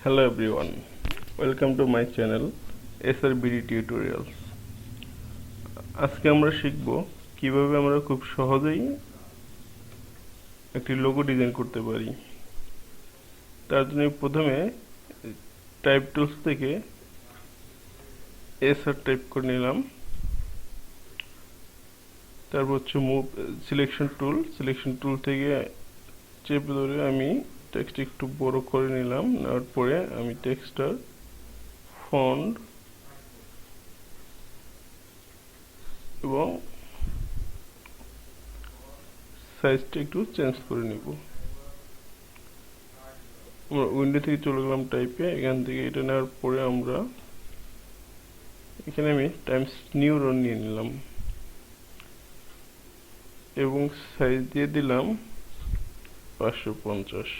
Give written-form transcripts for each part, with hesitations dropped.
Hello everyone, welcome to my channel SRBD Tutorials. আজকে আমরা শিখব কিভাবে আমরা খুব সহজেই একটি লোগো ডিজাইন করতে পারি। তার জন্য প্রথমে টাইপ টুলস থেকে SR টাইপ করে নিলাম। তারপর হচ্ছে মুভ সিলেকশন টুল থেকে চেপে ধরে আমি টেক্সট একটু বড় করে নিলাম। নেওয়ার পরে আমি টেক্সটটার ফন্ট এবং সাইজটা একটু চেঞ্জ করে নিব। আমরা উইন্ডো থেকে চলে গেলাম টাইপে। এখান থেকে এটা নেওয়ার পরে আমরা এখানে আমি টাইমস নিউ রন নিয়ে নিলাম এবং সাইজ দিয়ে দিলাম 550।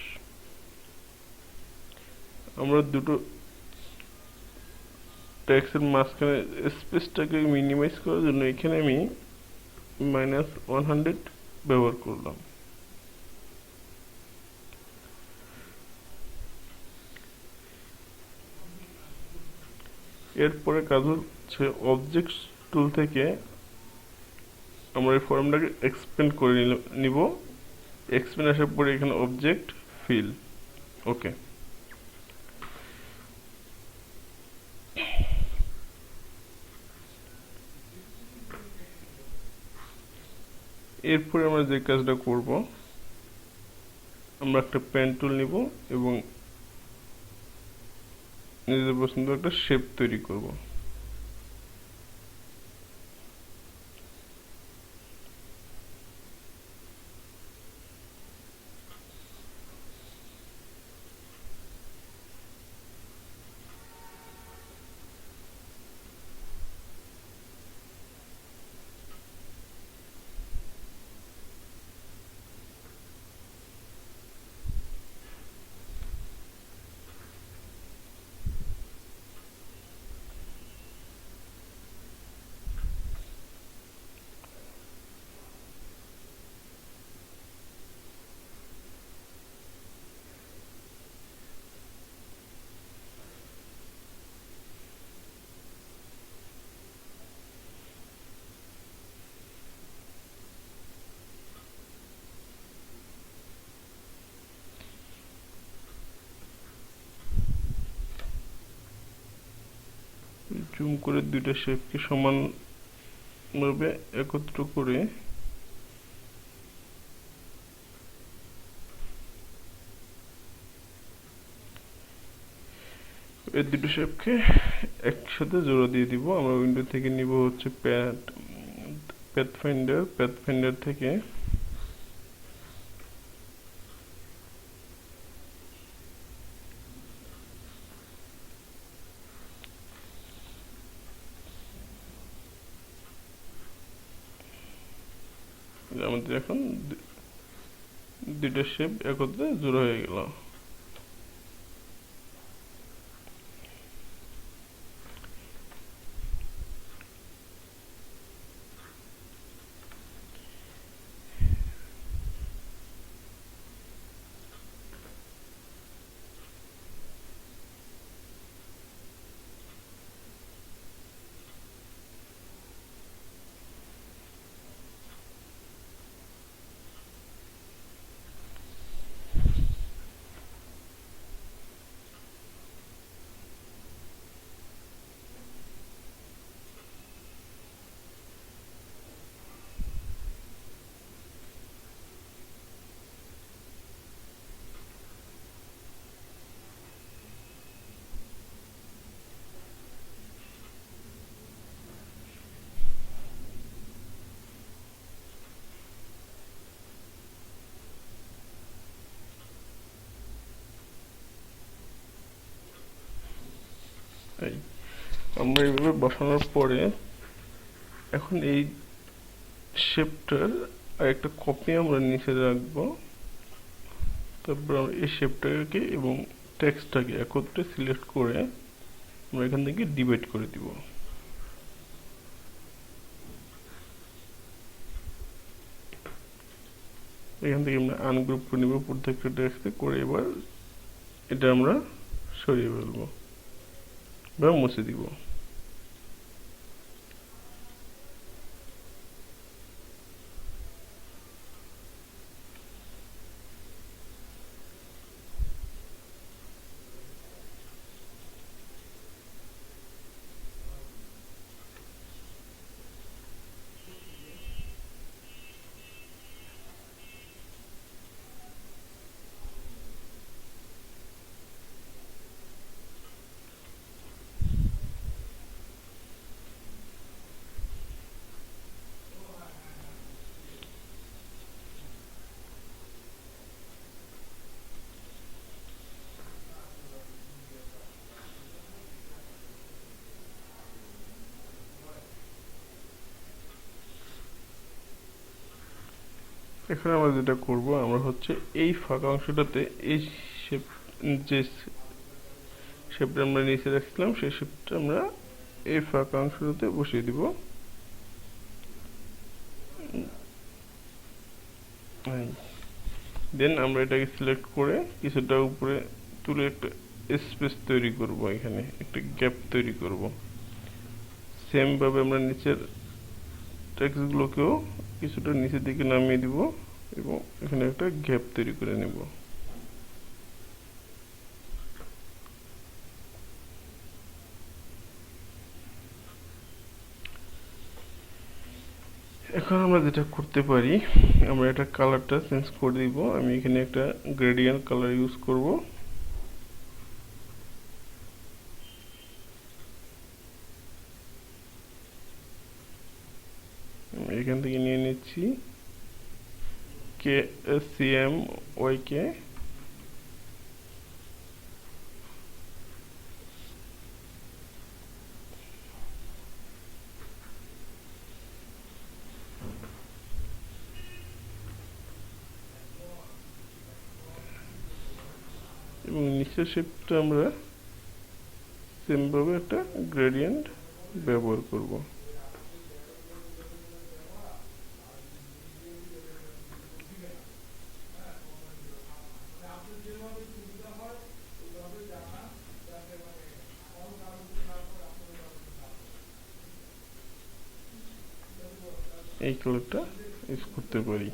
আমরা দুটো টেক্সটের মাঝখানে স্পেসটাকে মিনিমাইজ করার জন্য এখানে আমি -100 ব্যবহার করলাম। এরপরে কাজ হচ্ছে অবজেক্ট টুল থেকে আমরা এই ফর্মটাকে এক্সপ্যান্ড করে নিব। এক্সপ্যান্ড আসার পরে এখানে অবজেক্ট ফিল, ওকে। এরপরে আমরা যে কাজটা করব, আমরা একটা পেন টুল নিব এবং নিজেদের পছন্দ একটা শেপ তৈরি করব। জুম করে দুইটা শেপকে সমানভাবে একত্র করে এই দুটো শেপকে একসাথে জোড়া দিয়ে দিব। আমরা উইন্ডো থেকে নিব হচ্ছে প্যাথফাইন্ডার থেকে আমাদের এখন দুইটা শেপ একত্রে জোড়া হয়ে গেল। আমরা এইভাবে বসানোর পরে এখন এই শেপটার একটা কপি আমরা নিচে রাখবো। তারপর আমরা এই শেপটাকে এবং টেক্সটটাকে একত্রে সিলেক্ট করে আমরা এখান থেকে ডিভাইড করে দিব। এখান থেকে আমরা আনগ্রুপ করে নিব প্রত্যেকটা টেক্সটে করে। এবার এটা আমরা সরিয়ে ফেলবো বা মুছে দিব। এখন আমরা যেটা করব, আমরা হচ্ছে এই ফাঁকা অংশটাতে এই শেপ, যে শেপটা আমরা নিচে রাখছিলাম সেই শেপটা আমরা এই ফাঁকা অংশটাতে বসিয়ে দিব। দেন আমরা এটাকে সিলেক্ট করে কিছুটা উপরে তুলে একটা স্পেস তৈরি করব, এখানে একটা গ্যাপ তৈরি করব। সেম ভাবে আমরা নিচের টেক্সটগুলোকেও কিছুটা নিচের দিকে নামিয়ে দিব এবং এখানে একটা গ্যাপ তৈরি করে নেব। এখন আমরা যেটা করতে পারি, আমরা এটা কালারটা চেঞ্জ করে দিব। আমি এখানে একটা গ্রেডিয়েন্ট কালার ইউজ করব। এখান থেকে নিয়ে নিচ্ছি KCMYK, এবং নিচের শেপটা আমরা সেম ভাবে একটা গ্রেডিয়েন্ট ব্যবহার করব। এই কালারটা ইউজ করতে পারি।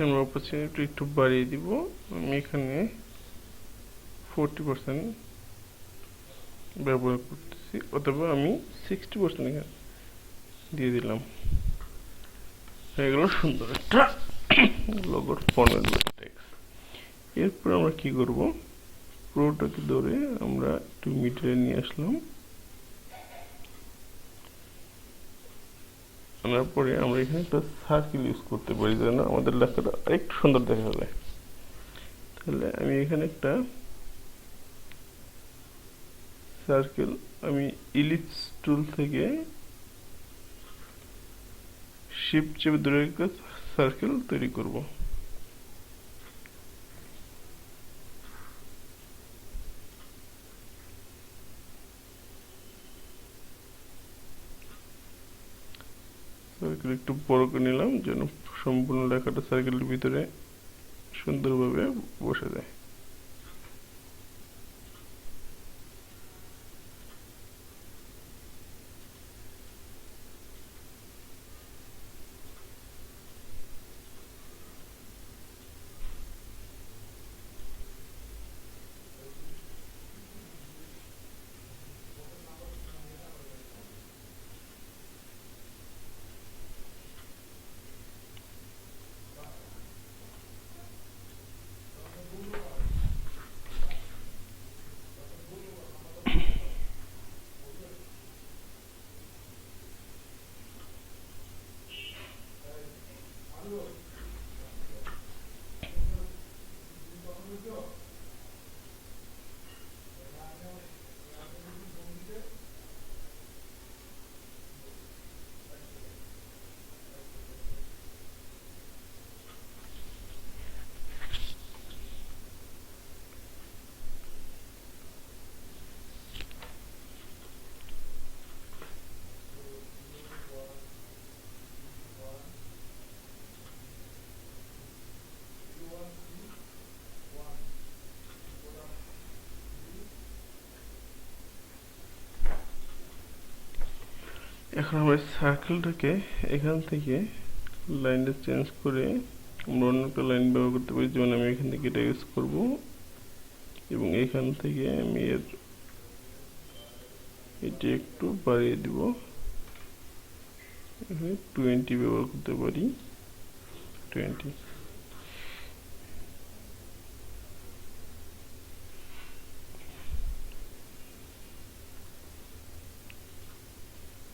আমরা অপরচুনিটি একটু বাড়িয়ে দিব। আমি এখানে 40% ব্যবহার করতেছি, অথবা আমি 60% এখানে দিয়ে দিলাম। হয়ে গেল সুন্দর একটা লোগোর ফরম্যাট বা টেক্সট। এরপর আমরা কি করব, পুরোটাকে ধরে আমরা একটু মিডিলে নিয়ে আসলাম। আনার পরে আমরা এখানে একটা সার্কেল ইউজ করতে পারি যেন আমাদের লেখাটা আরেকটু সুন্দর দেখা যায়। তাহলে আমি এখানে একটা সার্কেল, আমি ইলিপস টুল থেকে শিফট চেপে ধরে একটা সার্কেল তৈরি করব। সার্কেল একটু বড় করে নিলাম যেন সম্পূর্ণ লেখাটা সার্কেলের ভিতরে সুন্দরভাবে বসে যায়। এখন আমরা সার্কেলটাকে এখান থেকে লাইনটা চেঞ্জ করে আমরা অন্য একটা লাইন ব্যবহার করতে পারি, যেমন আমি এখান থেকে এটা ইউজ করবো এবং এখান থেকে আমি এটি একটু বাড়িয়ে দিব, এখানে 20 ব্যবহার করতে পারি, 20।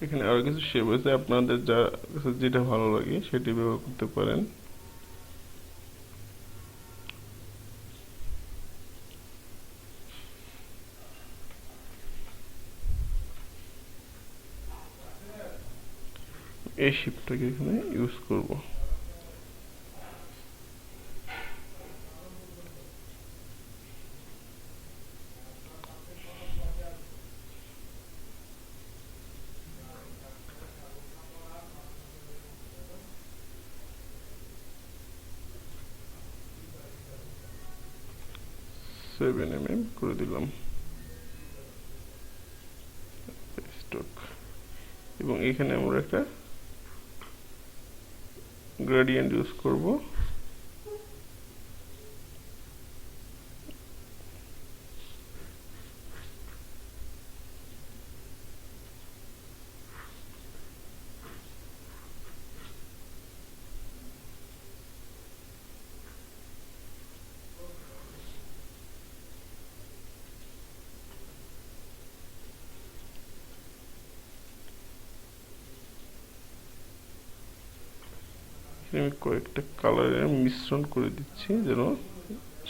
এখানে আরো কিছু শেপ আছে, আপনাদের যেটা ভালো লাগে সেটি ব্যবহার করতে পারেন। এই শেপটাকে এখানে ইউজ করব। সেভেন করে দিলাম স্টক, এবং এখানে আমরা একটা গ্রেডিয়েন্ট ইউজ করব। আমি কয়েকটা কালারের মিশ্রণ করে দিচ্ছি যেন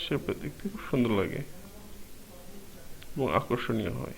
শেপটা দেখতে খুব সুন্দর লাগে এবং আকর্ষণীয় হয়।